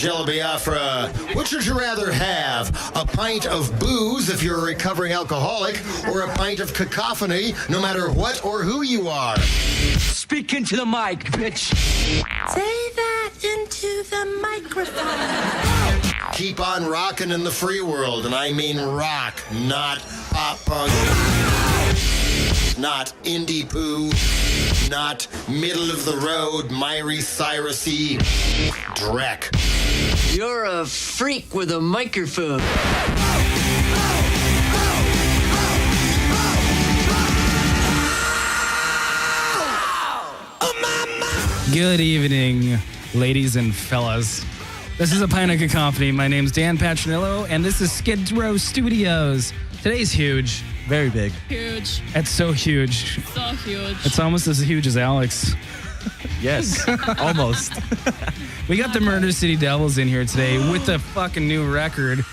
Angela Biafra, which would you rather have? A pint of booze if you're a recovering alcoholic, or a pint of cacophony no matter what or who you are? Speak into the mic, bitch. Say that into the microphone. Keep on rocking in the free world, and I mean rock, not pop punk, not indie poo, not middle of the road, Miley Cyrus-y dreck. You're a freak with a microphone. Good evening, ladies and fellas. This is A Pint of Cacophony. My name's Dan Patronillo, and this is Skidrow Studios. Today's huge. Very big. Huge. It's so huge. So huge. It's almost as huge as Alex. Yes, almost. We got the Murder City Devils in here today with the fucking new record.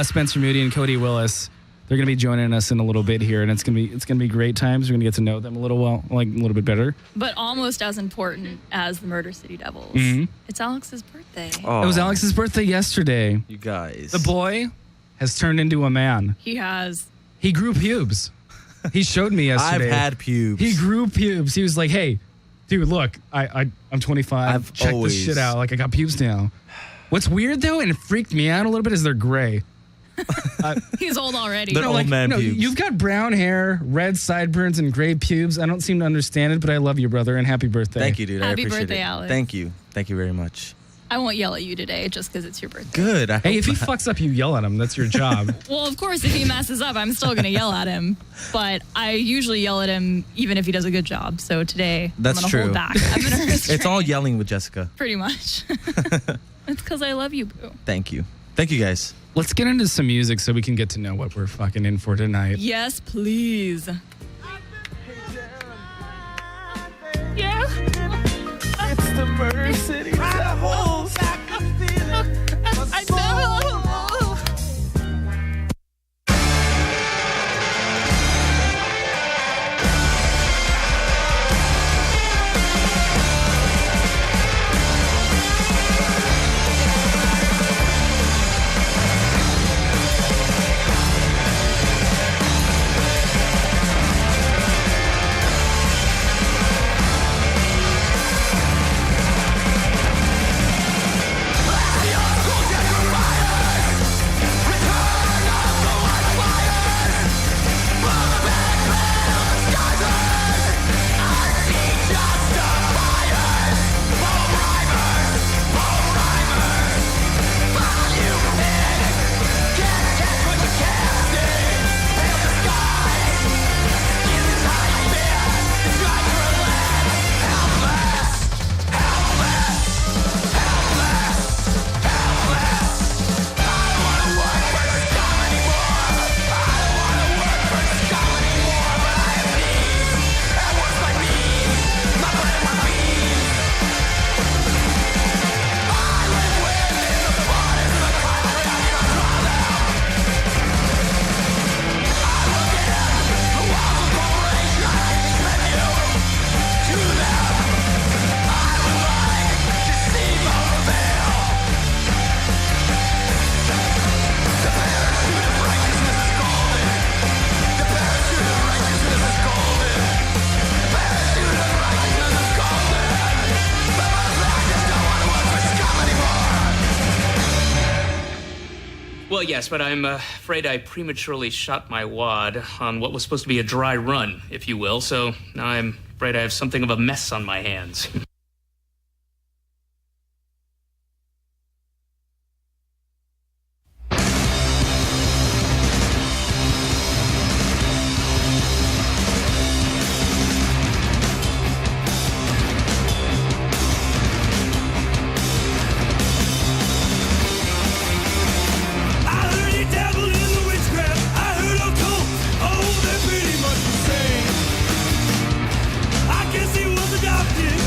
Spencer Moody and Cody Willis. They're gonna be joining us in a little bit here, and it's gonna be great times. We're gonna get to know them a little bit better. But almost as important as the Murder City Devils. Mhm. It's Alex's birthday. Oh, It was Alex's birthday yesterday. you guys. The boy has turned into a man. He has. He grew pubes. He showed me yesterday. I've had pubes. He grew pubes. He was like, "Hey, dude, look, I'm 25. Check this shit out. Like, I got pubes now." What's weird though, and it freaked me out a little bit, is they're gray. He's old already. They're old man pubes. You've got brown hair, red sideburns, and gray pubes. I don't seem to understand it, but I love you, brother, and happy birthday. Thank you, dude. I Happy appreciate birthday, it. Alex. Thank you. Thank you very much. I won't yell at you today just because it's your birthday. Good. I Hey, hope if he not. fucks up, you yell at him. That's your job. Well, of course, if he messes up, I'm still going to yell at him. But I usually yell at him even if he does a good job. So today, That's I'm going to true. hold back. I'm going to restrain. It's all yelling with Jessica. Pretty much. It's because I love you, boo. Thank you. Thank you, guys. Let's get into some music so we can get to know what we're fucking in for tonight. Yes, please. Yeah. It's the Murder City Devils. I know. Well, yes, but I'm afraid I prematurely shot my wad on what was supposed to be a dry run, if you will, so now I'm afraid I have something of a mess on my hands.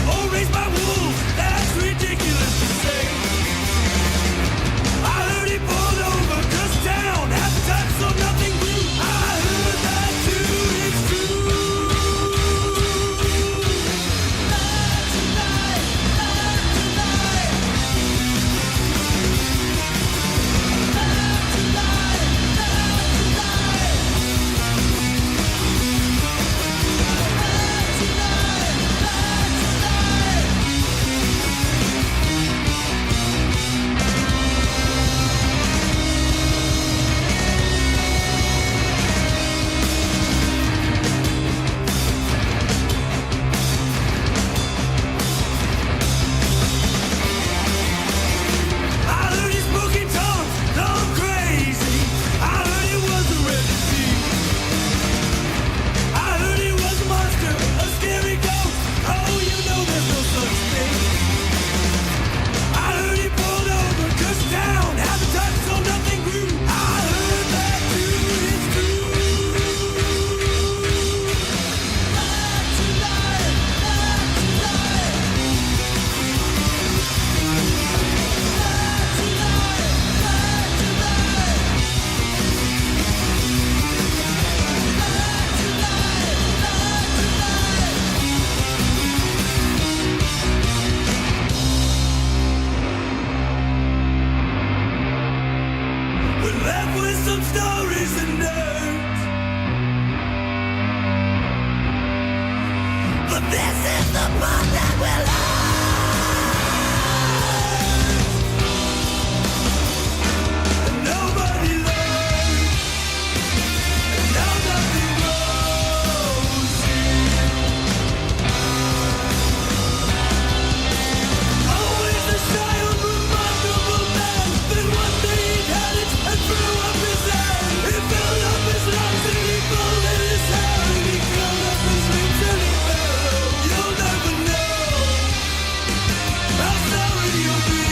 Always stories and nerds. But this is the part that will hurt. And nobody learns. And now nothing grows. Always a shy, unremarkable man. Then one day he had it and threw up his hand. He filled up his lungs and he folded his hand. He curled up his lips and he fell. You'll never know how sorry you'll be.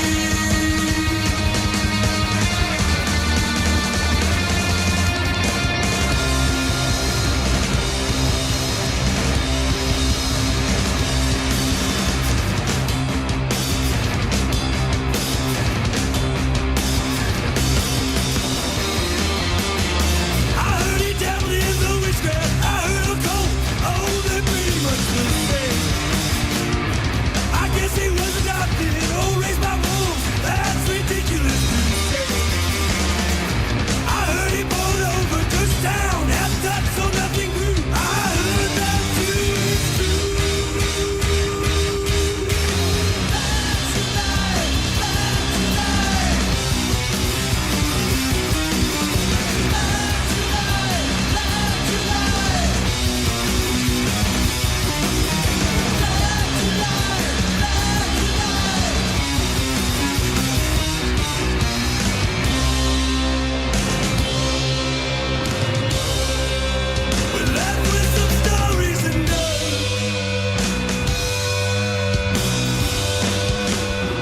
I heard he dabbled in the witchcraft. I heard a cult. Oh, they're pretty much the same. I guess he was adopted or raised by wolves. That's ridiculous to say. I heard he bowled over Kush Town, had nuts so nothing grew. I heard that too. It's true. That's a lie. That's a lie. We're left with some stories and nerves.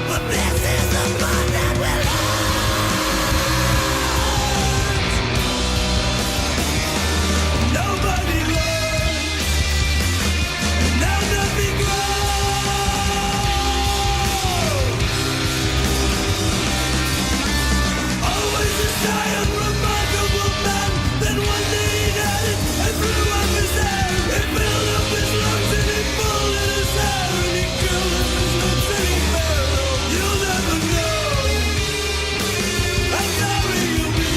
But this is the part that will hurt. Nobody learns. Now nothing grows. Always a shy, unremarkable man. Then one day he had it and threw up his hand. He filled up his lungs and he folded his hair. And he curled up his lips and he fell. You'll never know how sorry you'll be.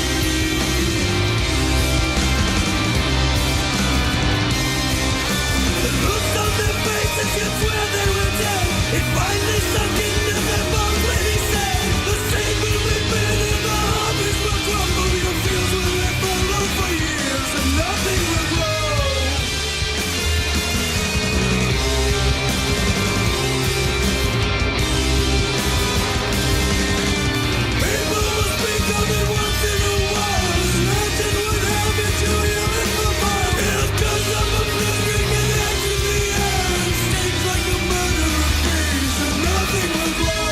The looks on their faces, you swear they were dead. It finally sunk into their bones when he said, the seed will be bitter, the harvest will crumble. Your fields will let alone for years and nothing will grow. People will speak of it once in a while. As legend would have it, you hear it for miles. It'll come up a blistering and hangs in the air. It stings like a murder of bees and nothing will grow.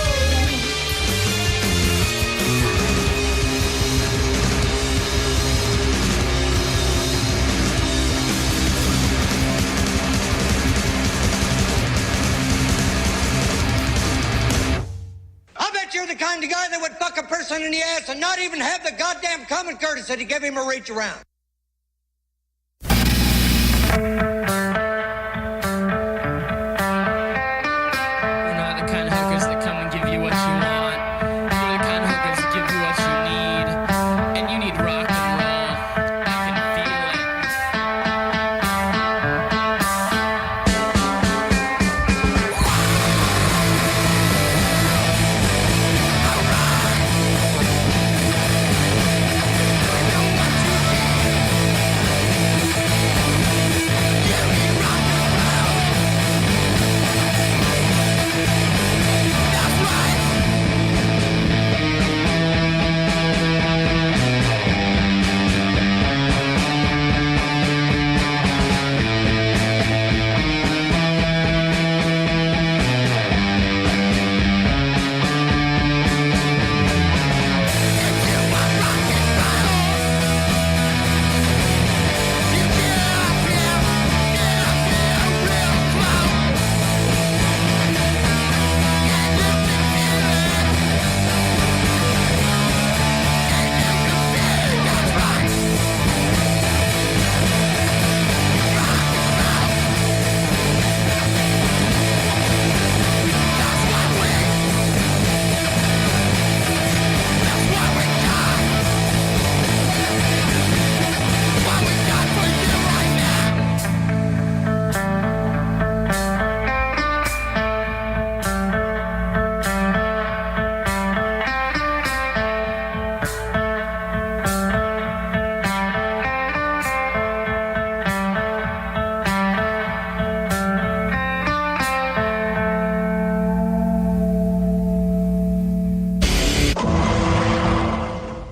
I bet you're the kind of guy that would fuck a person in the ass and not even have the goddamn common courtesy to give him a reach around. We're not the kind of hookers that come and give you what you want. We're the kind of hookers that give you what you need. And you need rock and roll. I can feel it.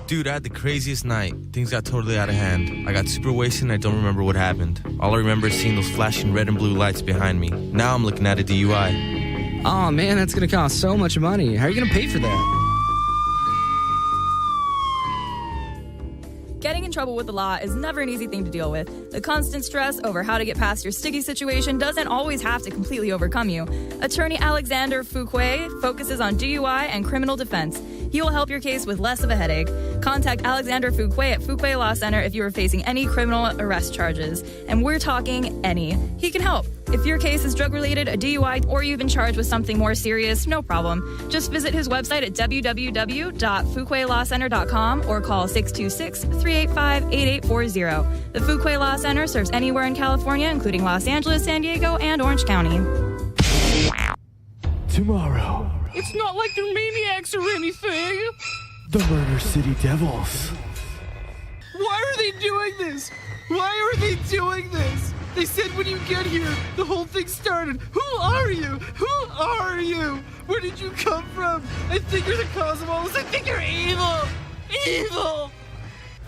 Dude, I had the craziest night. Things got totally out of hand. I got super wasted and I don't remember what happened. All I remember is seeing those flashing red and blue lights behind me. Now I'm looking at a DUI. Oh man, that's gonna cost so much money. How are you gonna pay for that? Getting in trouble with the law is never an easy thing to deal with. The constant stress over how to get past your sticky situation doesn't always have to completely overcome you. Attorney Alexander Fuquay focuses on DUI and criminal defense. He will help your case with less of a headache. Contact Alexander Fuquay at Fuquay Law Center if you are facing any criminal arrest charges. And we're talking any. He can help. If your case is drug-related, a DUI, or you've been charged with something more serious, no problem. Just visit his website at www.fuquaylawcenter.com or call 626-385-8840. The Fuquay Law Center serves anywhere in California, including Los Angeles, San Diego, and Orange County. Tomorrow, It's not like they're maniacs or anything. the Murder City Devils. Why are they doing this? Why are they doing this? They said when you get here, the whole thing started. Who are you? Who are you? Where did you come from? I think you're the cause of all this. I think you're evil. Evil.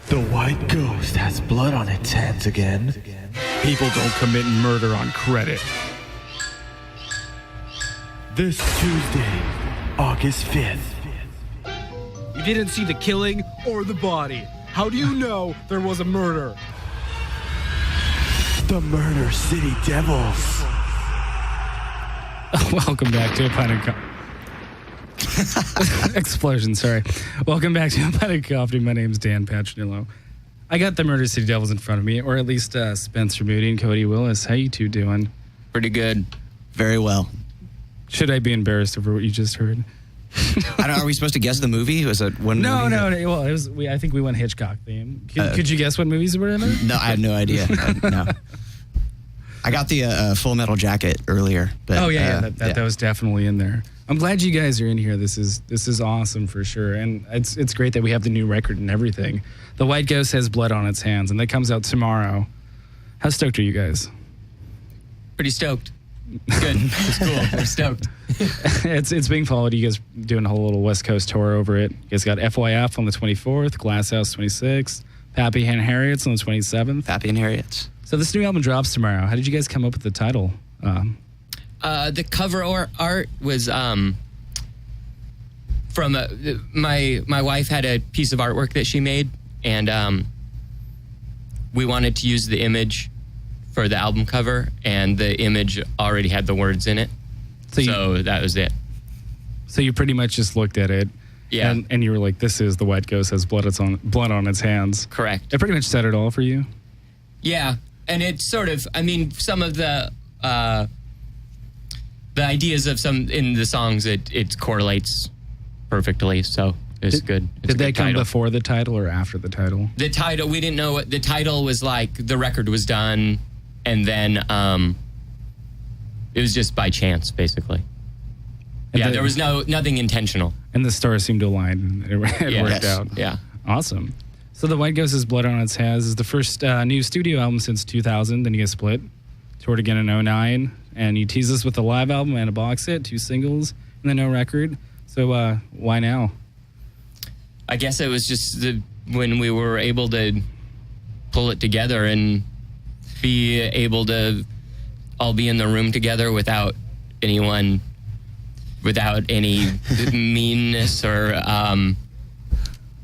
The White Ghost has blood on its hands again. People don't commit murder on credit. This Tuesday, August 5th. You didn't see the killing or the body. How do you know there was a murder? The Murder City Devils. Welcome back to a pint of explosion. Sorry. Welcome back to a pint of coffee. My name's Dan Patronillo. I got the Murder City Devils in front of me, or at least Spencer Moody and Cody Willis. How you two doing? Pretty good. Very well. Should I be embarrassed over what you just heard? Are we supposed to guess the movie? Was it one No. movie? Well, it was. I think we went Hitchcock theme. Could you guess what movies were in it? No, I had no idea. No. I got the Full Metal Jacket earlier. But, that was definitely in there. I'm glad you guys are in here. This is awesome for sure, and it's great that we have the new record and everything. The White Ghost has blood on its hands, and that comes out tomorrow. How stoked are you guys? Pretty stoked. Good. It's cool. We're stoked. It's being followed. You guys doing a whole little West Coast tour over it. You guys got FYF on the 24th, Glass House 26th, Pappy and Harriet's on the 27th. Pappy and Harriet's. So this new album drops tomorrow. How did you guys come up with the title? The cover art was from my wife had a piece of artwork that she made, and we wanted to use the image for the album cover, and the image already had the words in it. So that was it. So you pretty much just looked at it, yeah, and you were like, "This is the White Ghost has blood on its hands." Correct. It pretty much said it all for you. Yeah, and it's sort of, I mean, some of the ideas of some in the songs, it correlates perfectly. So it's good. It's Did a that good come title. before the title or after the title? The title, we didn't know what the title was. Like the record was done, and then it was just by chance, basically. And there was nothing intentional. And the stars seemed to align. And it worked out. Yeah. Awesome. So the White Ghost has blood on its hands is the first new studio album since 2000. Then you guys split, toured again in 2009, and you teased us with a live album and a box set, 2 singles, and then no record. So why now? I guess it was just when we were able to pull it together and be able to all be in the room together without any meanness or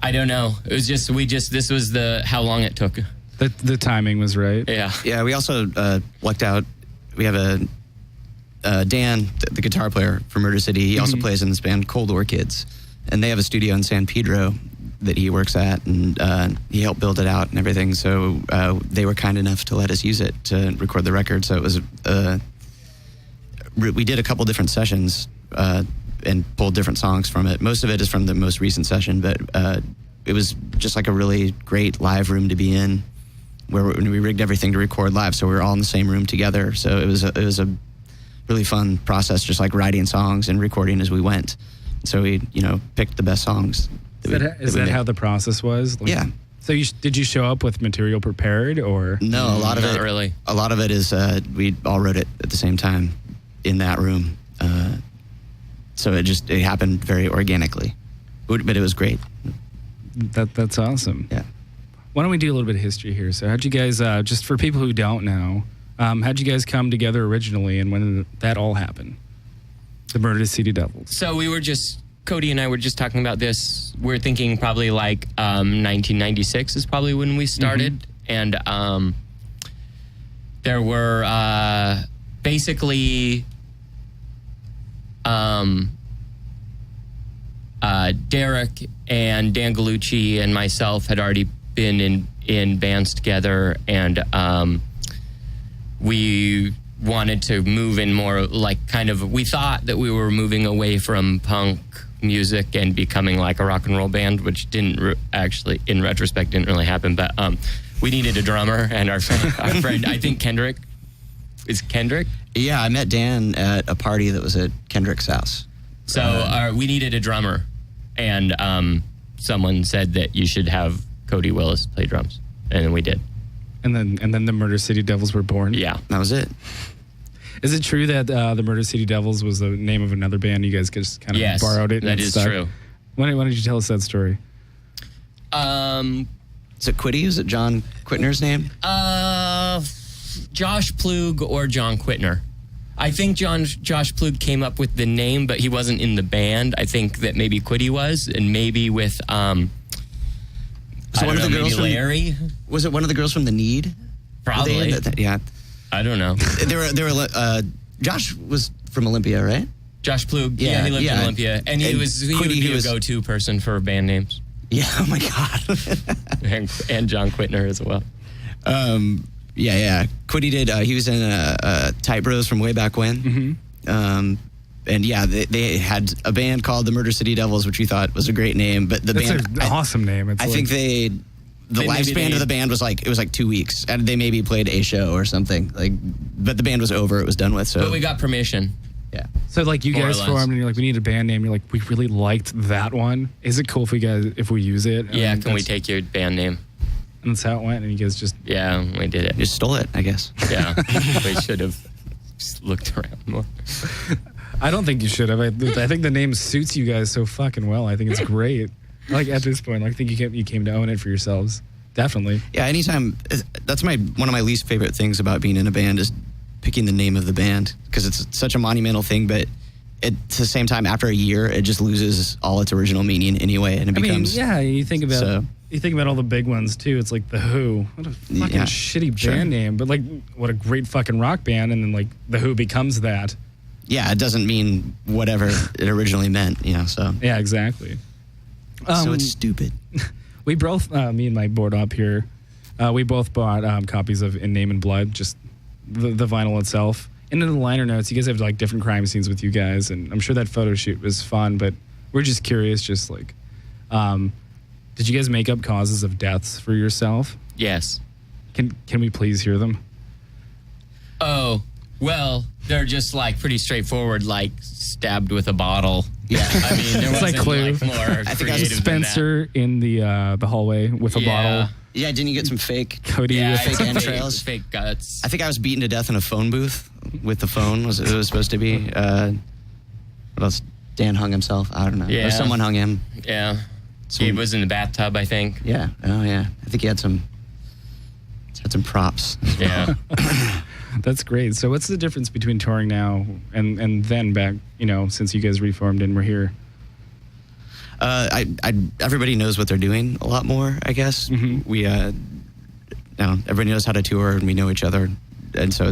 I don't know. It was just this was how long it took. The timing was right. Yeah. Yeah, we also lucked out. We have Dan, the guitar player for Murder City. He also plays in this band Cold Orchids, and they have a studio in San Pedro that he works at, and he helped build it out and everything. So they were kind enough to let us use it to record the record. So it was we did a couple different sessions and pulled different songs from it. Most of it is from the most recent session, but it was just like a really great live room to be in, where we rigged everything to record live. So we were all in the same room together. So it was a really fun process, just like writing songs and recording as we went. So we, picked the best songs. Is that how the process was? Yeah. So did you show up with material prepared, or no? A lot of Not it. really. A lot of it is we all wrote it at the same time in that room. So it happened very organically, but it was great. That's awesome. Yeah. Why don't we do a little bit of history here? So how'd you guys, just for people who don't know, how'd you guys come together originally, and when did that all happen? The Murder City Devils. So Cody and I were just talking about this. We're thinking probably like 1996 is probably when we started. And there were basically Derek and Dan Gallucci and myself had already been in bands together, and we wanted to move in more like we thought that we were moving away from punk music and becoming like a rock and roll band, which didn't actually, in retrospect, didn't really happen. But we needed a drummer, and our friend, I think Kendrick. Is Kendrick? Yeah, I met Dan at a party that was at Kendrick's house. So we needed a drummer, and someone said that you should have Cody Willis play drums, and then we did. And then the Murder City Devils were born? Yeah. That was it. Is it true that the Murder City Devils was the name of another band? You guys just kind of borrowed it? That is true. Why don't you tell us that story? Is it Quitty? Is it John Quitner's name? Josh Plug or John Quitner. I think Josh Plug came up with the name, but he wasn't in the band. I think that maybe Quitty was, and maybe with So one of the girls from Larry. Was it one of the girls from The Need? Probably. Yeah. I don't know. They were. Josh was from Olympia, right? Josh Plug. Yeah, he lived in Olympia, and he would be a go-to person for band names. Yeah. Oh my God. and John Quitner as well. Yeah. Quitty did. He was in Tight Bros from way back when. Mm-hmm. And yeah, they had a band called the Murder City Devils, which we thought was a great name. But the band, an awesome name. I think the lifespan of the band was it was 2 weeks, and they maybe played a show or something. But the band was over; it was done with. So, but we got permission. Yeah. So you guys formed, and you're like, we need a band name. You're like, we really liked that one. Is it cool if we use it? Yeah. Can we take your band name? And that's how it went. And you guys just we did it. You stole it, I guess. Yeah. We should have looked around more. I don't think you should have. I think the name suits you guys so fucking well. I think it's great. At this point, I think you came to own it for yourselves. Definitely. Yeah. Anytime. That's one of my least favorite things about being in a band is picking the name of the band, because it's such a monumental thing. But at the same time, after a year, it just loses all its original meaning anyway, and it becomes. You think about all the big ones too. It's like The Who. What a fucking shitty band name, but what a great fucking rock band, and then The Who becomes that. Yeah, it doesn't mean whatever it originally meant, so. Yeah, exactly. So it's stupid. We both, me and my board up here, we both bought copies of In Name and Blood, just the vinyl itself. And in the liner notes, you guys have different crime scenes with you guys, and I'm sure that photo shoot was fun, but we're just curious, did you guys make up causes of deaths for yourself? Yes. Can we please hear them? Oh, well, they're just pretty straightforward, stabbed with a bottle. Yeah. I mean, there wasn't Clue. More I think I creative was Spencer in the hallway with a bottle. Yeah, didn't you get some fake Cody with fake fake entrails? Fake guts. I think I was beaten to death in a phone booth with the phone. It was supposed to be. What else? Dan hung himself. I don't know. Yeah. Or someone hung him. Yeah. Gabe was in the bathtub, I think. Yeah. Oh, yeah. I think he had some props. Yeah. That's great. So what's the difference between touring now and then back, since you guys reformed and we're here? Everybody knows what they're doing a lot more, I guess. Mm-hmm. We, everybody knows how to tour, and we know each other. And so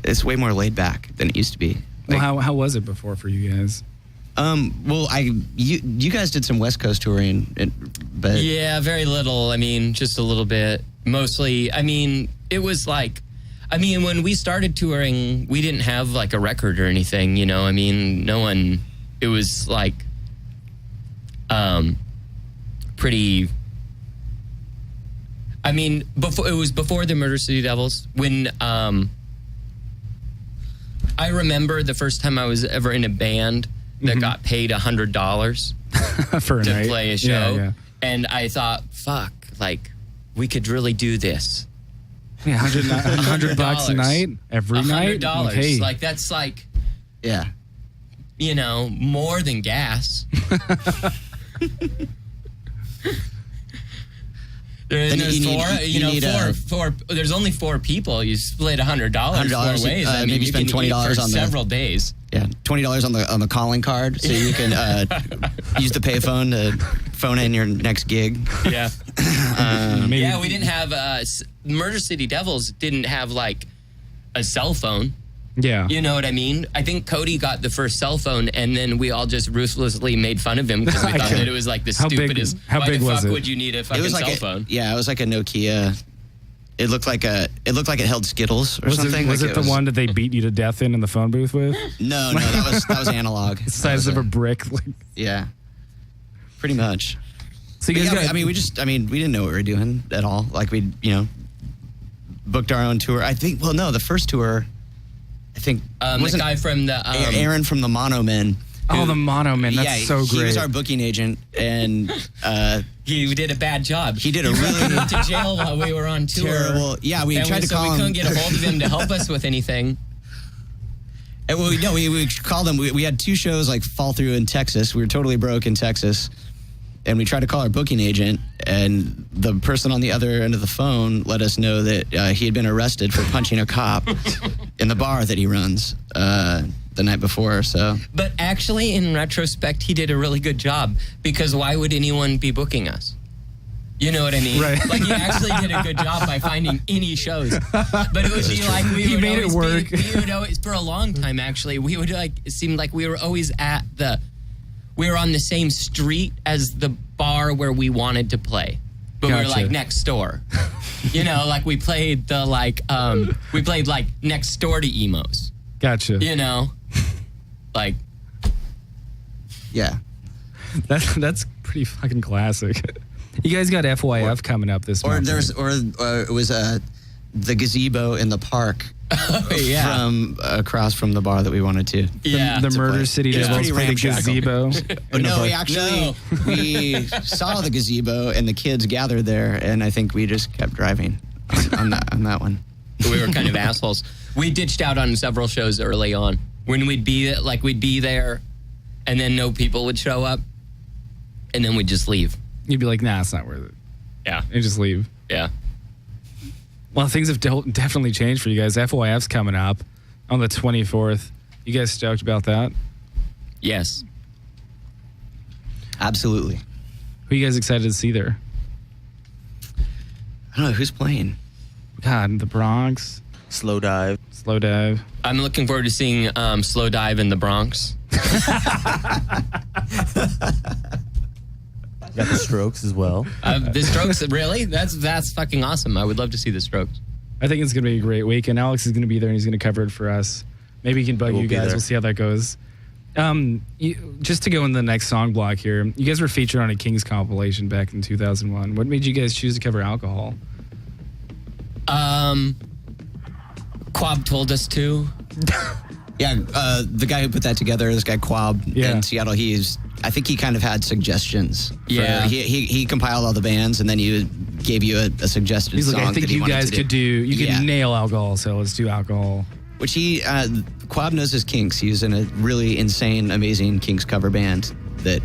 it's way more laid back than it used to be. Well, how was it before for you guys? You guys did some West Coast touring, but yeah, very little. I mean, just a little bit. Mostly, I mean, it was when we started touring, we didn't have a record or anything, I mean, no one, it was pretty, I mean, before the Murder City Devils, when, I remember the first time I was ever in a band that got paid $100 for a night to play a show. Yeah. And I thought, fuck, we could really do this. Yeah, $100 a night every night. $100. Okay. That's yeah, more than gas. There's you four. need- You know, you need, four. There's only 4 people. You split $100 $100, 4 ways. I mean, maybe you spend can eat $20 for on the- several days. Yeah, $20 on the calling card, so you can use the payphone to phone in your next gig. Yeah. Yeah, we didn't have Murder City Devils didn't have like a cell phone. Yeah. You know what I mean? I think Cody got the first cell phone, and then we all just ruthlessly made fun of him because we thought that it was like the stupidest. How big why was the fuck it? would you need a fucking It was like cell a, phone? yeah, it was like a Nokia. It looked like it held Skittles or Was something. it Like the one that they beat you to death in the phone booth with? No, that was analog. The size of a brick. Like, Yeah, pretty much. so you But guys yeah, got, we didn't know what we were doing at all. Like we, booked our own tour. I think. Well, no, the first tour. I think The wasn't guy from the Aaron from the Mono Men. oh, the Mono Man. That's yeah, so great. He was our booking agent, and he did a bad job. he did a He really went to jail while we were on tour. terrible. Yeah, we And tried to so call we him. couldn't get a hold of him to help us with anything. And we called him. We had 2 shows like fall through in Texas. We were totally broke in Texas. And we tried to call our booking agent, and the person on the other end of the phone let us know that he had been arrested for punching a cop in the bar that he runs the night before. So, But actually, in retrospect, he did a really good job, because why would anyone be booking us? You know what I mean? Right. Like, he actually did a good job by finding any shows. But it would be like He made it work. We would always, for a long time, actually, we would it seemed like we were always we were on the same street as the bar where we wanted to play. But we were Gotcha. like next door. Like we played next door to emos. Gotcha. Like, yeah. That's pretty fucking classic. You guys got FYF coming up this month. It was the gazebo in the park from across from the bar that we wanted to. The Murder City Devils pretty played the ramshackle. gazebo. No, we saw the gazebo and the kids gathered there, and I think we just kept driving on that one. we were kind of assholes. We ditched out on several shows early on when we'd be there, and then no people would show up, and then we'd just leave. You'd be like, nah, it's not worth it. Yeah. And just leave. Yeah. Well, things have definitely changed for you guys. FYF's coming up on the 24th. You guys stoked about that? Yes. Absolutely. Who are you guys excited to see there? I don't know who's playing. God, the Bronx. Slow Dive. I'm looking forward to seeing Slow Dive in the Bronx. Got the Strokes as well. The Strokes, really? That's fucking awesome. I would love to see the Strokes. I think it's going to be a great week, and Alex is going to be there, and he's going to cover it for us. Maybe he can bug We'll you be guys. there. We'll see how that goes. Just to go in the next song block here, you guys were featured on a Kings compilation back in 2001. What made you guys choose to cover alcohol? Quab told us to. Yeah, the guy who put that together, this guy Quab Yeah. in Seattle, I think he kind of had suggestions. Yeah. He compiled all the bands, and then he gave you a suggested He's song like, I think that he you wanted guys to could do, you Yeah. could nail alcohol, so let's do alcohol. Which Quab knows his Kinks. He was in a really insane, amazing Kinks cover band that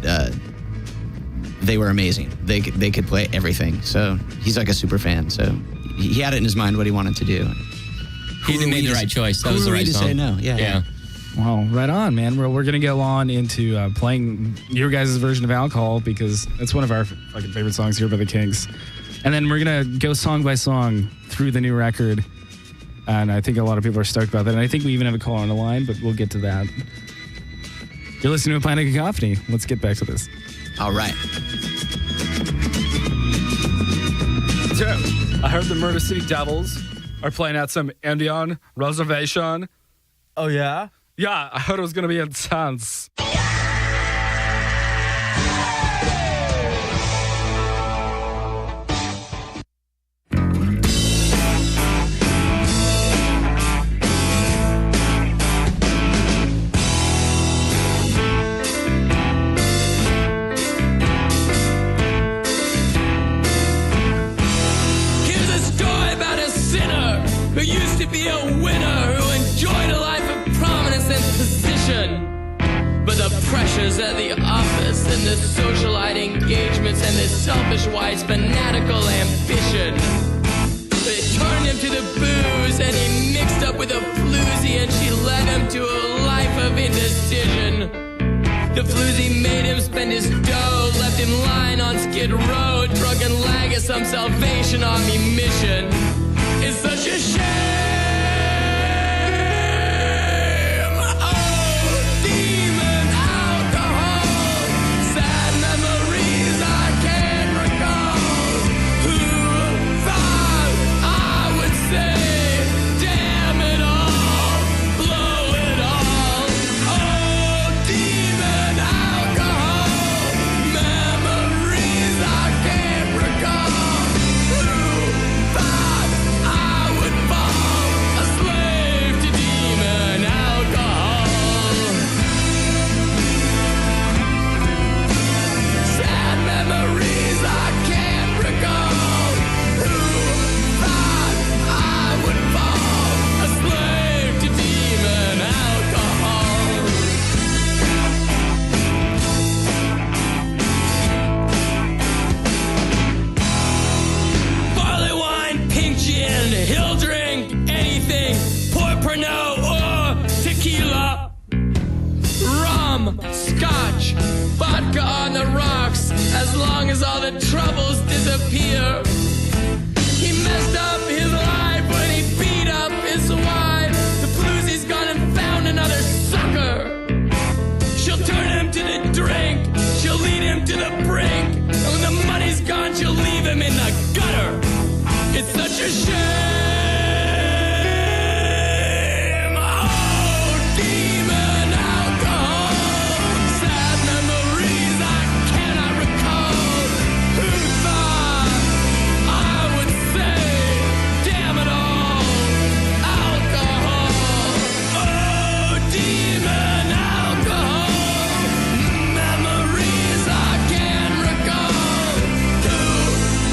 they were amazing. They could play everything. So he's like a super fan. So he had it in his mind what he wanted to do. He made the right choice. That was the right to song. say no? Yeah. Well, right on, man. We're going to go on into playing your guys' version of Alcohol because it's one of our fucking favorite songs here by the Kinks. And then we're going to go song by song through the new record. And I think a lot of people are stoked about that. And I think we even have a call on the line, but we'll get to that. You're listening to A Pint of Cacophony. Let's get back to this. All right. So, I heard the Murder City Devils are playing at some Indian reservation. Oh, yeah? Yeah, I heard it was going to be intense. Here's a story about a sinner who used to be a winner, who enjoyed a life of prominence and position. But the pressures at the office and the socialite engagements and the selfish wife's fanatical ambition. It turned him to the booze and he mixed up with a floozy and she led him to a life of indecision. The floozy made him spend his dough, left him lying on Skid Row, drunk and lag at some Salvation Army mission. It's such a shame. Oh, demon alcohol, sad memories I can't recall. Who thought I would say, damn it all, blow it all. Oh, demon alcohol, memories I can't recall. Who thought I would fall a slave to demon alcohol? Sad memories I can't recall. Who thought I would fall a slave to demon alcohol? Barley wine, pink gin, he'll drink anything, port Pernod or tequila. Rum, scotch, vodka on the rocks, as long as all the troubles disappear. He messed up his life when he beat up his wife. The floozy's gone and found another sucker. She'll turn him to the drink, she'll lead him to the brink, and when the money's gone, she'll leave him in the gutter. It's such a shame. Oh, demon alcohol, sad memories I cannot recall. Who thought I would say, damn it all, alcohol. Oh, demon alcohol, memories I can't recall. Who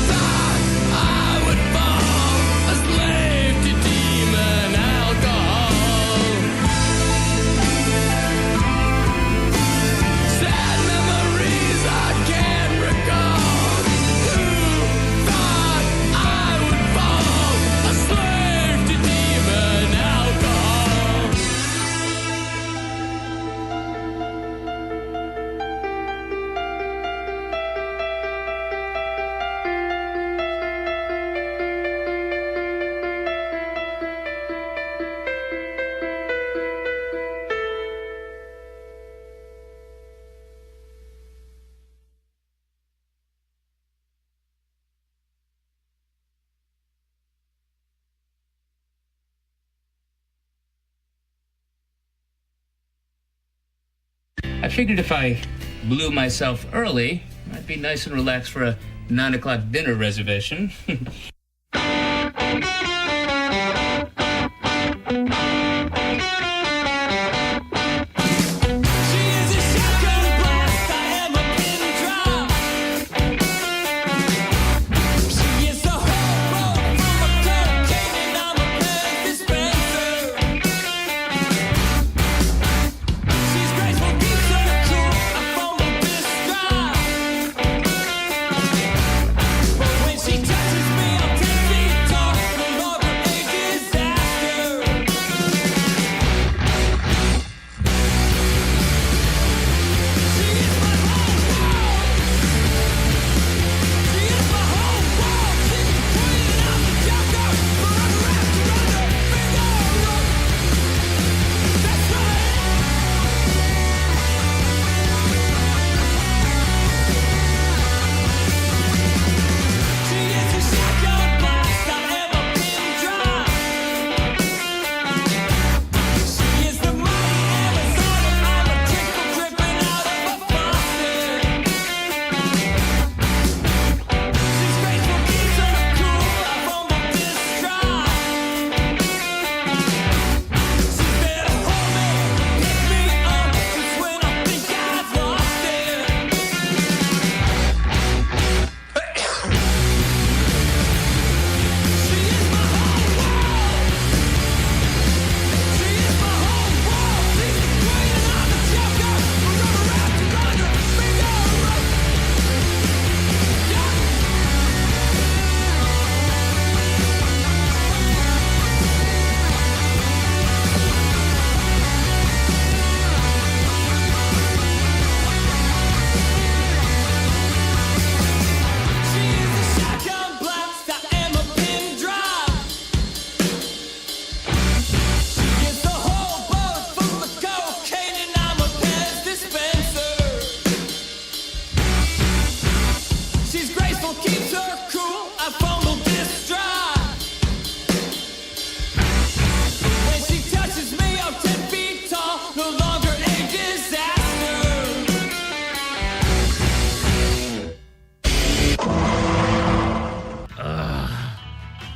thought I would fall a slave to demon alcohol? Sad memories I can't recall. Who thought I would fall a slave to demon alcohol? I figured if I blew myself early, I'd be nice and relaxed for a 9 o'clock dinner reservation. She is a shotgun blast, I am a pin drop. She is the hobo from a cocaine and I'm a pen dispenser. She's graceful, deep and cool, I follow this style. But when she touches me, I'm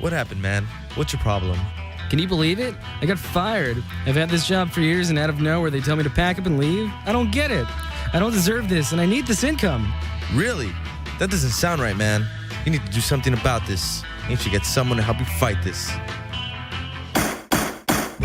What happened, man? What's your problem? Can you believe it? I got fired. I've had this job for years, and out of nowhere, they tell me to pack up and leave. I don't get it. I don't deserve this, and I need this income. Really? That doesn't sound right, man. You need to do something about this. You should get someone to help you fight this.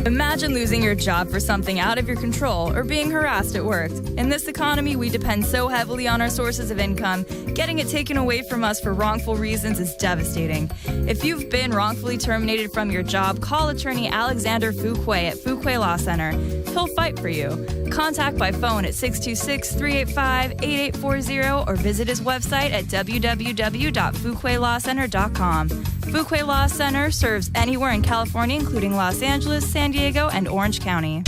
Imagine losing your job for something out of your control or being harassed at work. In this economy, we depend so heavily on our sources of income. Getting it taken away from us for wrongful reasons is devastating. If you've been wrongfully terminated from your job, call attorney Alexander Fuquay at Fuquay Law Center. He'll fight for you. Contact by phone at 626-385-8840 or visit his website at www.fuquaylawcenter.com. Fuquay Law Center serves anywhere in California, including Los Angeles, San Diego, and Orange County.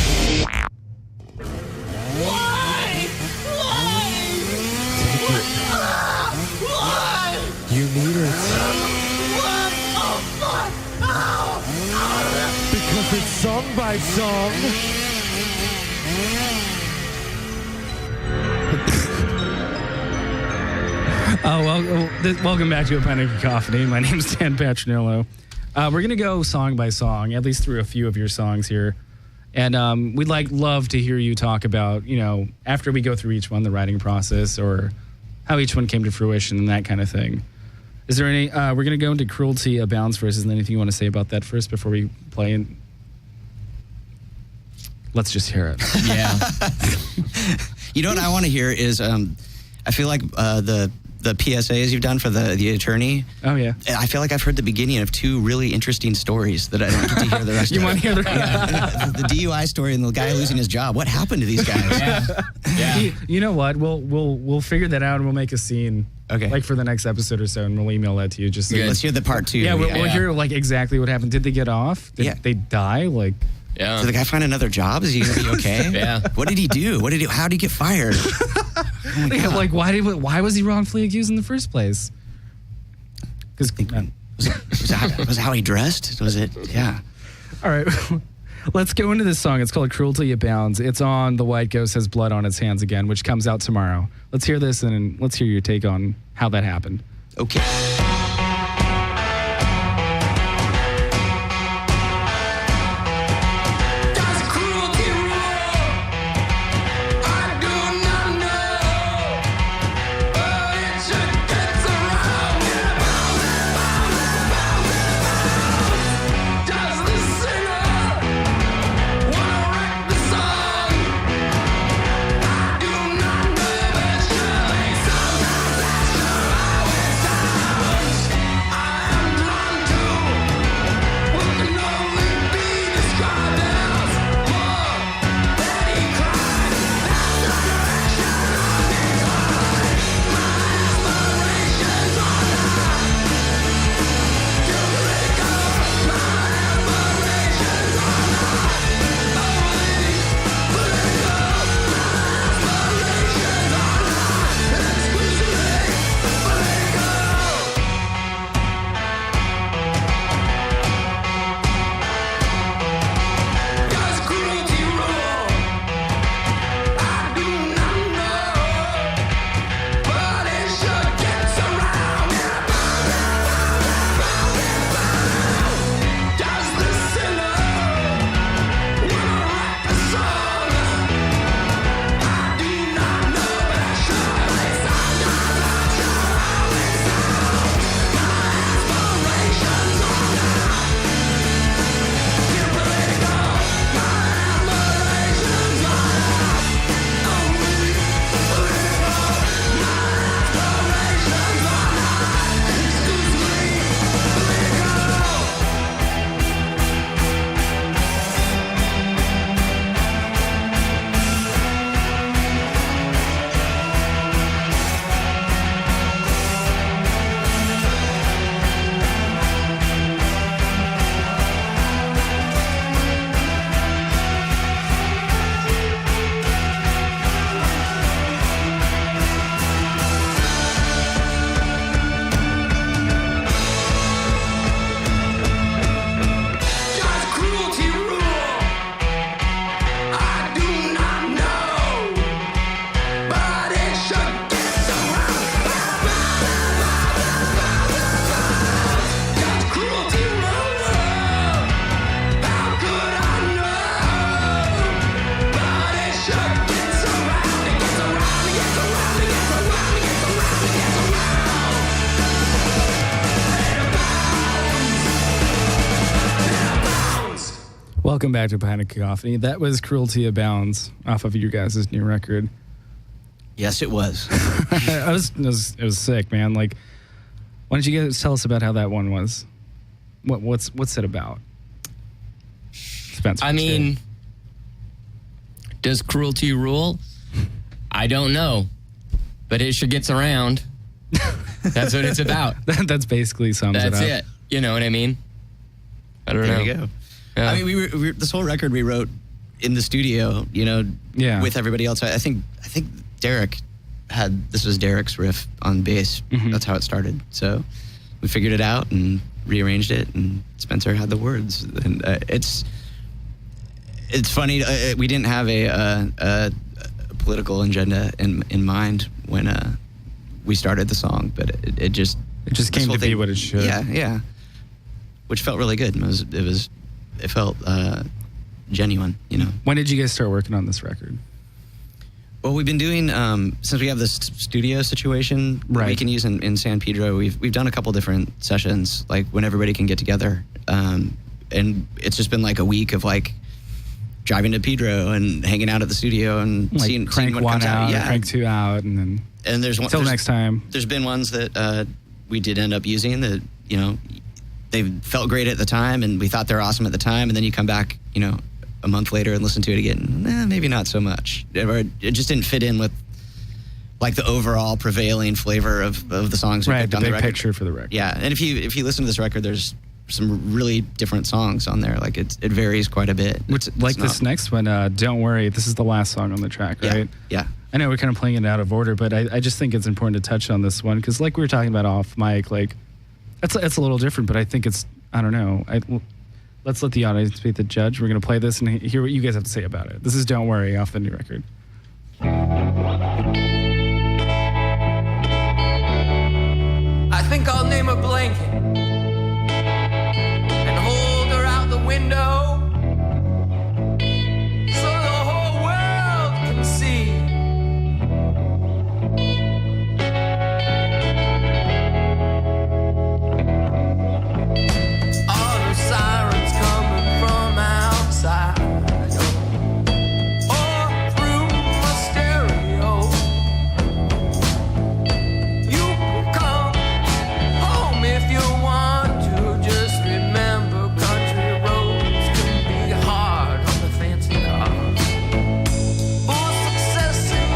You need it. Because it's song by song. Welcome back to A Pint of Cacophony. My name is Dan Patronillo. We're going to go song by song, at least through a few of your songs here. And we'd love to hear you talk about, after we go through each one, the writing process or how each one came to fruition and that kind of thing. Is there any, we're going to go into Cruelty Abounds first. Is there anything you want to say about that first before we play it? Let's just hear it. Yeah. You know what I want to hear is, I feel like the PSAs you've done for the attorney. Oh, yeah. I feel like I've heard the beginning of two really interesting stories that I don't get to hear the rest of. You want to hear the rest? Yeah. The DUI story and the guy losing his job. What happened to these guys? Yeah. You know what? We'll figure that out and we'll make a scene. Okay. Like for the next episode or so, and we'll email that to you. Just Let's hear the part two. Yeah, we'll hear exactly what happened. Did they get off? Did they die? Yeah. Did the guy find another job? Is he gonna be okay? Yeah. What did he do? How did he get fired? Why was he wrongfully accused in the first place? Because was it how he dressed? Was it? Yeah. All right. Let's go into this song. It's called Cruelty Abounds. It's on The White Ghost Has Blood on Its Hands Again, which comes out tomorrow. Let's hear this and let's hear your take on how that happened. Okay. Welcome back to Panic Cacophony. That was Cruelty Abounds off of you guys' new record. Yes, it was. It was sick, man. Like, why don't you guys tell us about how that one was? What's it about? Spencer. I mean, does cruelty rule? I don't know, but it sure gets around. That's what it's about. That's basically sums it up. That's it. You know what I mean? I don't know. There you go. Yeah. I mean, we this whole record we wrote in the studio, you know, with everybody else. I think Derek this was Derek's riff on bass. Mm-hmm. That's how it started. So we figured it out and rearranged it, and Spencer had the words. And it's funny. We didn't have a political agenda in mind when we started the song, but it just came to be what it should. Yeah. Which felt really good. It felt genuine, you know. When did you guys start working on this record? Well, we've been doing since we have this studio situation that we can use in San Pedro. We've done a couple different sessions, like when everybody can get together, and it's just been like a week of like driving to Pedro and hanging out at the studio and like seeing crank what one comes out, out. or crank two out, and then until next time. There's been ones that we did end up using that, you know, they felt great at the time and we thought they were awesome at the time, and then you come back, you know, a month later and listen to it again, maybe not so much. It just didn't fit in with like the overall prevailing flavor of the songs we picked on the record. Right, the big picture for the record. Yeah, and if you listen to this record, there's some really different songs on there. Like it varies quite a bit. This next one, Don't Worry, this is the last song on the track, right? Yeah. I know we're kind of playing it out of order, but I just think it's important to touch on this one because like we were talking about off mic, like it's a little different, but I think it's, I don't know. Let's let the audience be the judge. We're going to play this and hear what you guys have to say about it. This is Don't Worry off the new record. I think I'll name a blanket and hold her out the window so the whole world can see. All the sirens coming from outside or through my stereo. You can come home if you want to. Just remember, country roads can be hard on the fancy car. For success and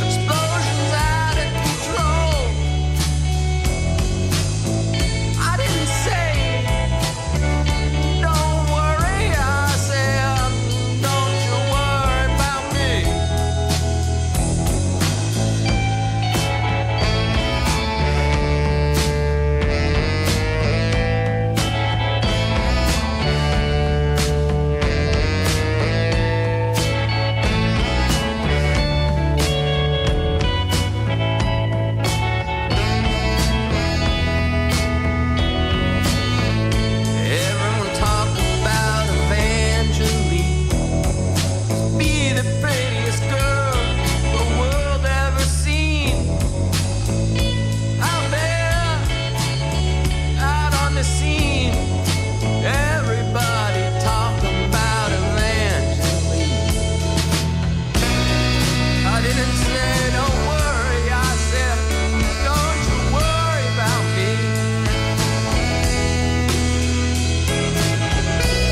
explosions out of control. I didn't say don't worry, I said don't you worry about me. Everyone talk about Evangeline. Be the prettiest girl the world ever seen. Out there, out on the scene, everybody talking about Evangeline. I didn't say don't worry, I said don't you worry about me.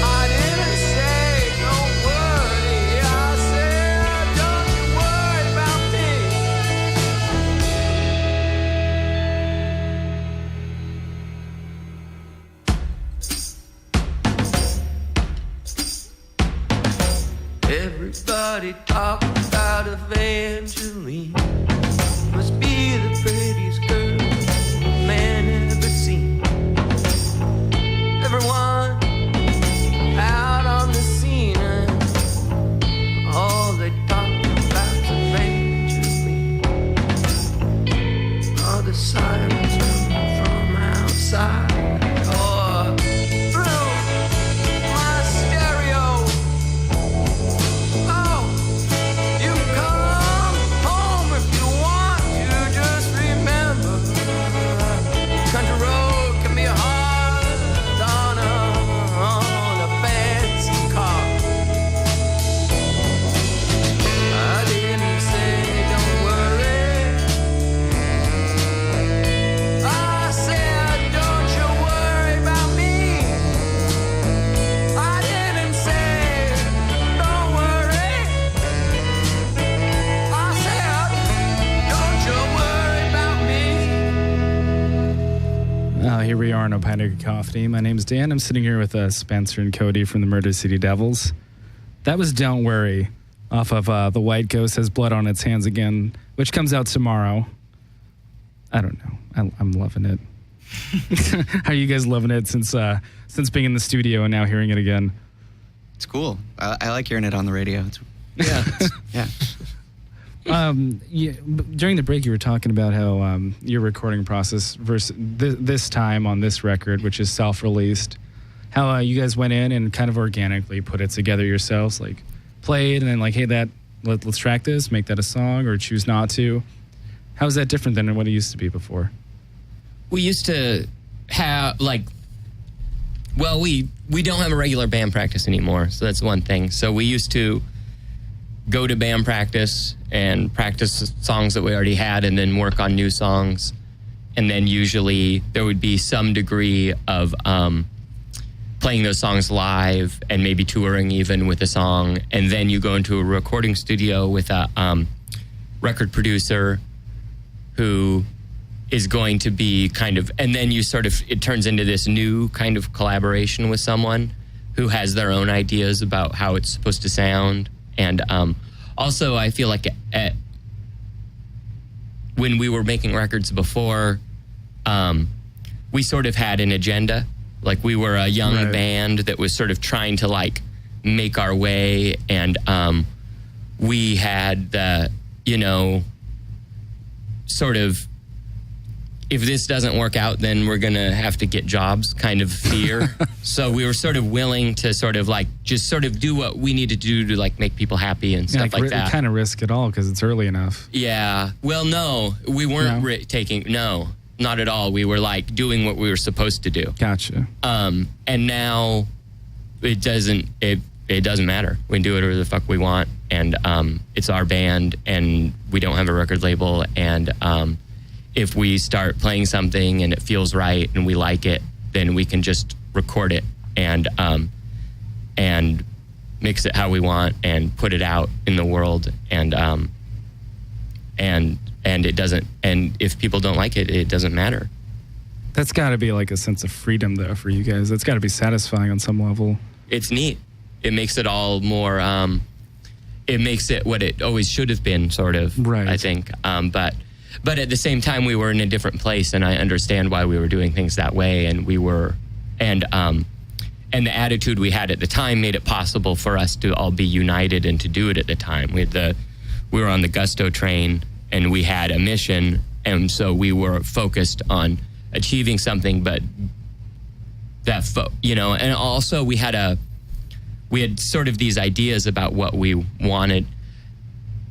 I didn't say don't worry, I said don't you worry about me. Everybody talk about Evangeline. Must be the prettiest girl a man ever seen. Everyone out on the scene, and all they talk about is Evangeline. All the sirens coming from outside or through my stereo. Oh, you come home if you want to. Just remember. Here we are on a Pint of Cacophony. My name's Dan. I'm sitting here with Spencer and Cody from the Murder City Devils. That was Don't Worry off of The White Ghost Has Blood on Its Hands Again, which comes out tomorrow. I don't know. I'm loving it. How are you guys loving it since being in the studio and now hearing it again? It's cool. I like hearing it on the radio. Yeah. During the break, you were talking about how your recording process versus this time on this record, which is self-released, how you guys went in and kind of organically put it together yourselves, like played and then like, hey, let's track this, make that a song, or choose not to. How is that different than what it used to be before? We used to have we don't have a regular band practice anymore, so that's one thing. So we used to go to band practice and practice songs that we already had and then work on new songs. And then usually there would be some degree of playing those songs live and maybe touring even with a song. And then you go into a recording studio with a record producer who is going to be kind of, and then it turns into this new kind of collaboration with someone who has their own ideas about how it's supposed to sound. And also, I feel like when we were making records before, we sort of had an agenda. Like we were a young band that was sort of trying to like make our way, and we had the, sort of, if this doesn't work out, then we're going to have to get jobs kind of fear. So we were sort of willing to sort of like just sort of do what we need to do to like make people happy and stuff like that. Kind of risk it all because it's early enough. Yeah. Well, no, we weren't no, not at all. We were like doing what we were supposed to do. Gotcha. And now it doesn't matter. We can do whatever the fuck we want. And it's our band and we don't have a record label. And if we start playing something and it feels right and we like it, then we can just record it and mix it how we want and put it out in the world. And it doesn't. And if people don't like it, it doesn't matter. That's got to be like a sense of freedom, though, for you guys. That's got to be satisfying on some level. It's neat. It makes it all more. It makes it what it always should have been, sort of. Right. I think. But at the same time, we were in a different place, and I understand why we were doing things that way. And and the attitude we had at the time made it possible for us to all be united and to do it at the time. We were on the Gusto train, and we had a mission, and so we were focused on achieving something. But and also we had sort of these ideas about what we wanted.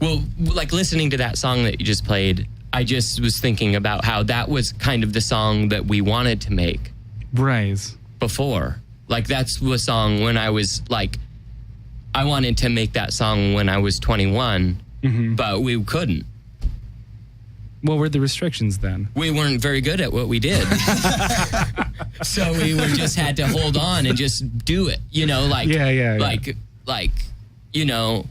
Well, like listening to that song that you just played, I just was thinking about how that was kind of the song that we wanted to make. Right. Before. Like that's the song when I was like, I wanted to make that song when I was 21, but we couldn't. What were the restrictions then? We weren't very good at what we did. So we just had to hold on and just do it,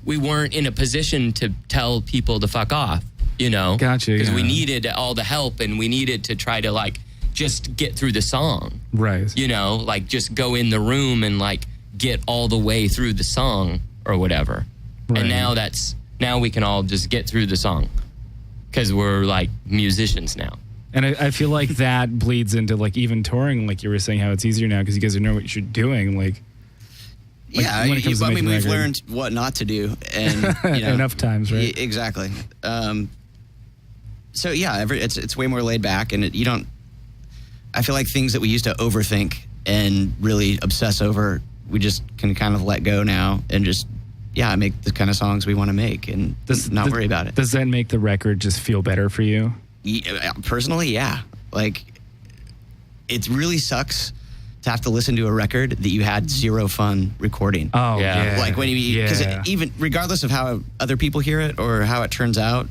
we weren't in a position to tell people to fuck off, Gotcha. Because we needed all the help and we needed to try to like just get through the song. Right. Like just go in the room and like get all the way through the song or whatever. Right. And now we can all just get through the song because we're like musicians now. And I feel like that bleeds into like even touring, like you were saying, how it's easier now because you guys know what you're doing. We've learned what not to do, and enough times, right? Exactly. So yeah, it's way more laid back, and you don't. I feel like things that we used to overthink and really obsess over, we just can kind of let go now and just make the kind of songs we want to make and not worry about it. Does that make the record just feel better for you? Personally, yeah. Like, it really sucks to have to listen to a record that you had zero fun recording. Oh, yeah. Like, when because even regardless of how other people hear it or how it turns out,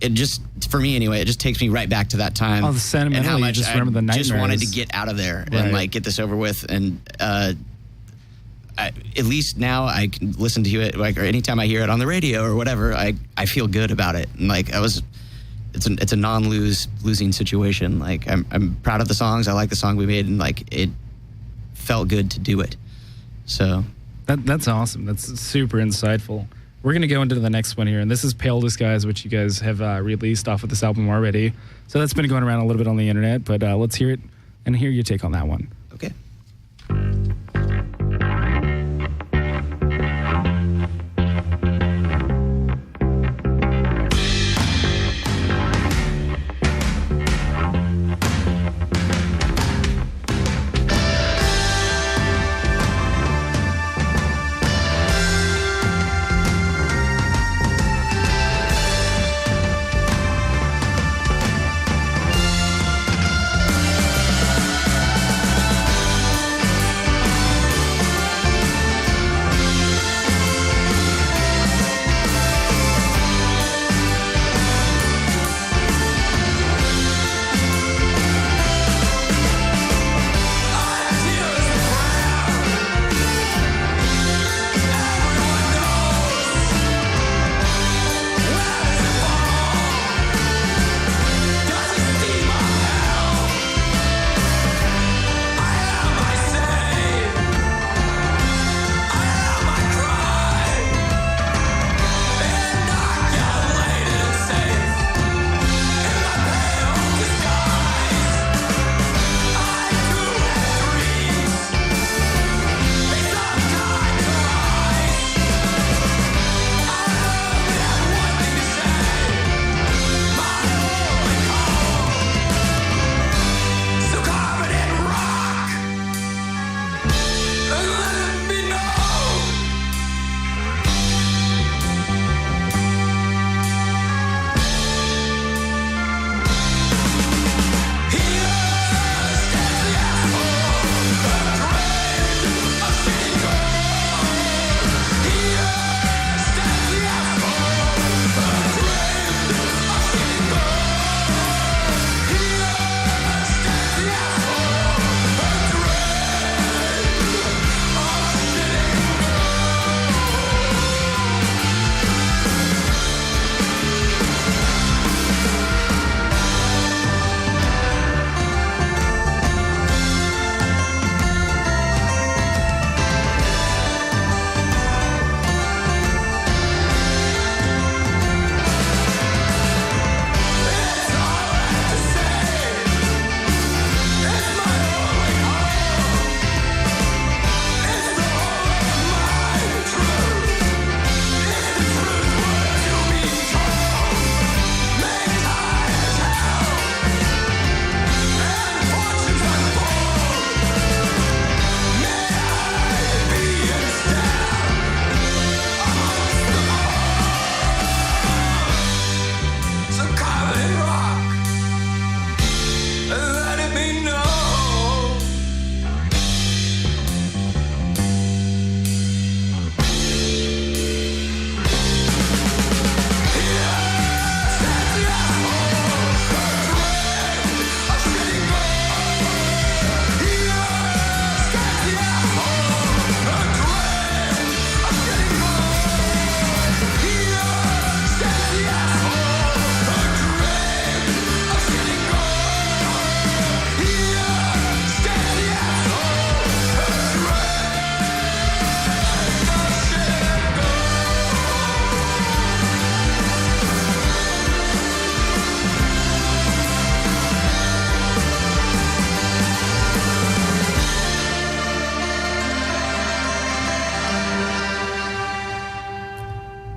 it just, for me anyway, it just takes me right back to that time. Oh, the sentimental, and how much you just remember the nightmares. Just wanted to get out of there and, like, get this over with. And at least now I can listen to it, like, or anytime I hear it on the radio or whatever, I feel good about it. And, like, it's a losing situation. Like I'm proud of the songs. I like the song we made, and like it felt good to do it. So that's awesome. That's super insightful. We're going to go into the next one here, and this is Pale Disguise, which you guys have released off of this album already. So that's been going around a little bit on the internet, but let's hear it and hear your take on that one. Okay.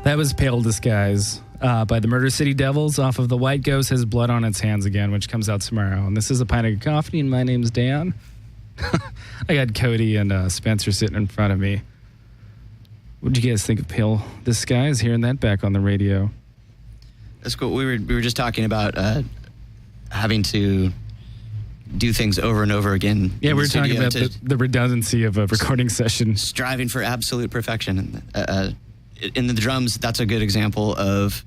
That was Pale Disguise by the Murder City Devils off of The White Ghost Has Blood on Its Hands Again, which comes out tomorrow. And this is A Pint of Coffee, and my name's Dan. I got Cody and Spencer sitting in front of me. What did you guys think of Pale Disguise, hearing that back on the radio? That's cool. We were just talking about having to do things over and over again. Yeah, we were talking about the redundancy of a recording session. Striving for absolute perfection. In the drums, that's a good example of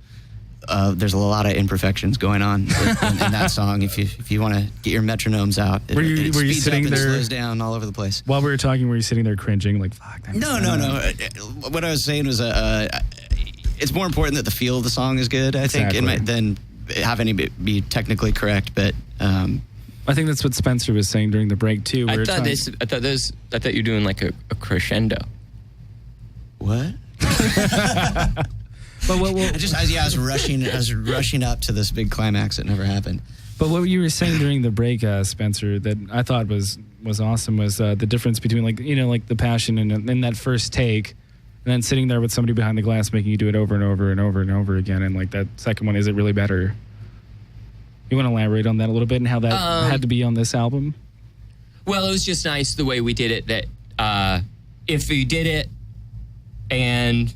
there's a lot of imperfections going on in that song. If you want to get your metronomes out, were you sitting up and there? Slows down all over the place. While we were talking, were you sitting there cringing like, "Fuck"? No. What I was saying was, it's more important that the feel of the song is good. I think, than have any be technically correct, but I think that's what Spencer was saying during the break too. I thought you were doing like a crescendo. What? But what I was rushing up to this big climax that never happened. But what you were saying during the break, Spencer, that I thought was awesome was the difference between like the passion in that first take, and then sitting there with somebody behind the glass making you do it over and over and over and over again, and like that second one, is it really better? You want to elaborate on that a little bit and how that had to be on this album? Well, it was just nice the way we did it. That if we did it and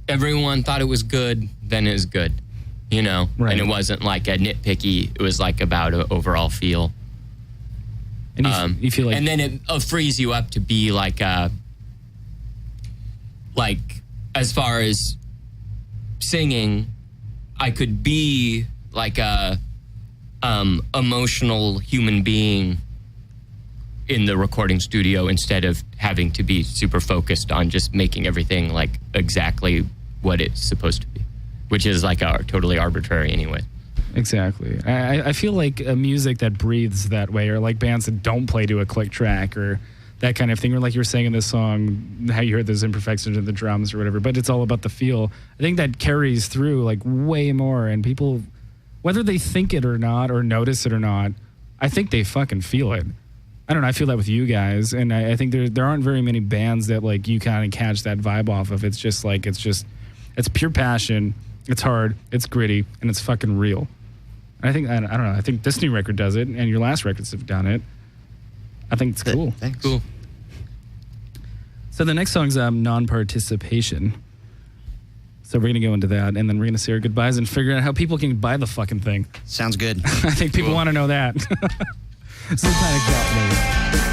everyone thought it was good, then it was good, Right. And it wasn't like a nitpicky. It was like about an overall feel. And you feel like, and then it frees you up to be like as far as singing, I could be like a emotional human being in the recording studio instead of having to be super focused on just making everything like exactly what it's supposed to be, which is like totally arbitrary anyway. Exactly. I feel like a music that breathes that way, or like bands that don't play to a click track or that kind of thing, or like you were saying in this song, how you heard those imperfections in the drums or whatever, but it's all about the feel. I think that carries through like way more, and people, whether they think it or not or notice it or not, I think they fucking feel it. I don't know. I feel that with you guys, and I think there aren't very many bands that like you kind of catch that vibe off of. It's just like it's pure passion. It's hard. It's gritty, and it's fucking real. And I think I don't know. I think this new record does it, and your last records have done it. I think it's cool. Thanks. Cool. So the next song's Non-Participation. So we're gonna go into that, and then we're gonna say our goodbyes and figure out how people can buy the fucking thing. Sounds good. I think people want to know that. So kind of got me.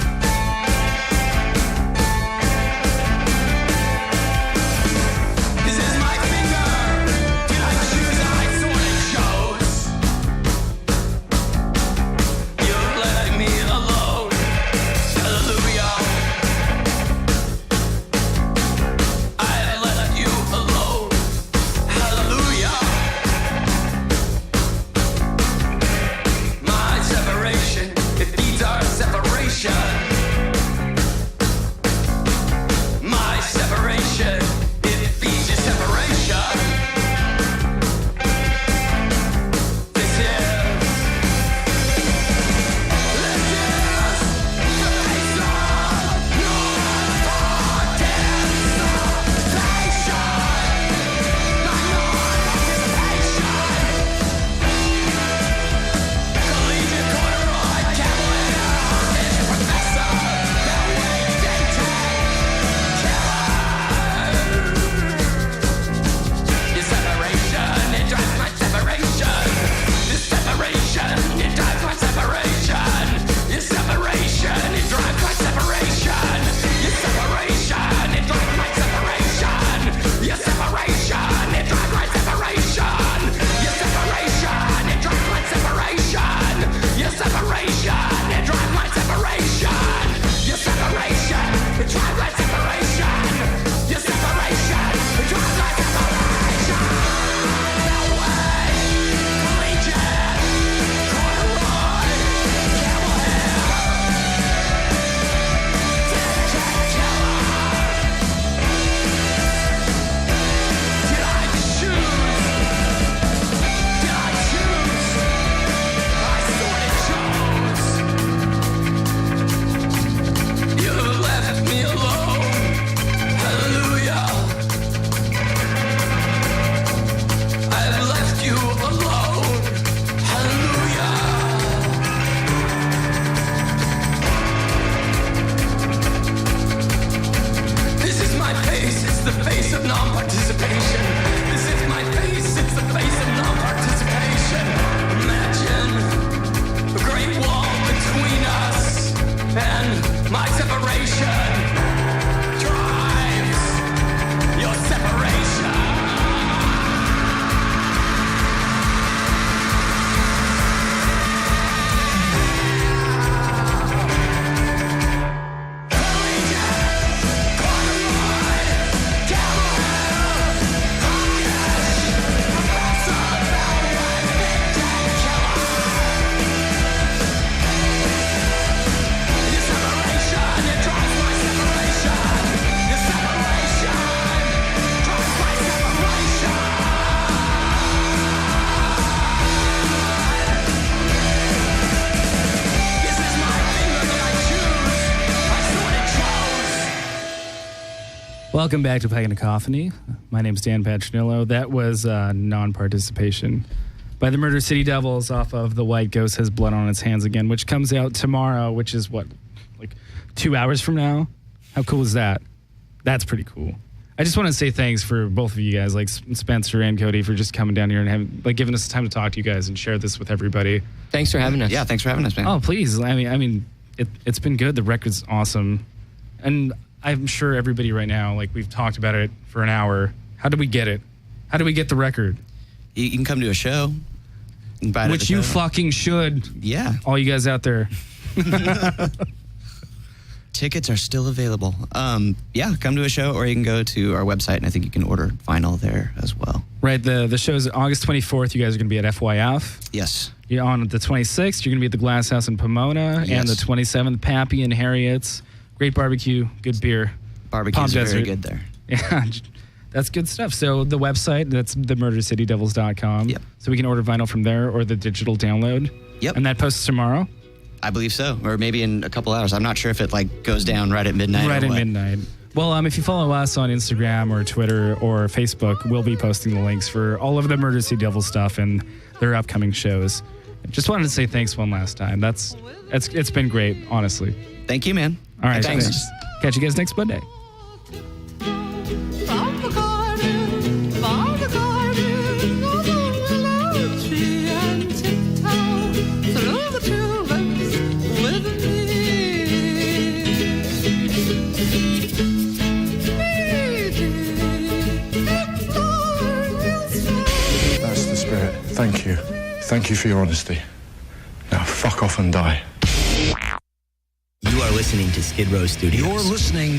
Welcome back to Pike Cacophony. My name's Dan Patronillo. That was non-participation by the Murder City Devils off of The White Ghost Has Blood on Its Hands Again, which comes out tomorrow, which is what, like 2 hours from now? How cool is that? That's pretty cool. I just want to say thanks for both of you guys, like Spencer and Cody, for just coming down here and giving us the time to talk to you guys and share this with everybody. Thanks for having us. Yeah, thanks for having us, man. Oh, please. I mean, it's been good. The record's awesome. And I'm sure everybody right now, like, we've talked about it for an hour. How do we get it? How do we get the record? You can come to a show. You can buy it at Which the you show. fucking should. Yeah. All you guys out there. Tickets are still available. Yeah, come to a show, or you can go to our website, and I think you can order vinyl there as well. Right. The show's August 24th. You guys are going to be at FYF. Yes. You're on the 26th. You're going to be at the Glass House in Pomona. Yes. And the 27th, Pappy and Harriet's. Great barbecue. Good beer. Barbecue's Palm very Desert. good there. Yeah. That's good stuff. So the website, that's themurdercitydevils.com. Yep. So we can order vinyl from there or the digital download. Yep. And that posts tomorrow? I believe so, or maybe in a couple hours. I'm not sure if it goes down right at midnight. Right or at what. midnight. Well, if you follow us on Instagram or Twitter or Facebook, we'll be posting the links for all of the Murder City Devil stuff and their upcoming shows. Just wanted to say thanks one last time. It's been great, honestly. Thank you, man. All right, Thanks. Catch you guys next Monday. From the garden, along the willow tree, and tiptoe through the tulips with me. That's the spirit. Thank you. Thank you for your honesty. Now fuck off and die. You are listening to Skidrow Studios. You're listening to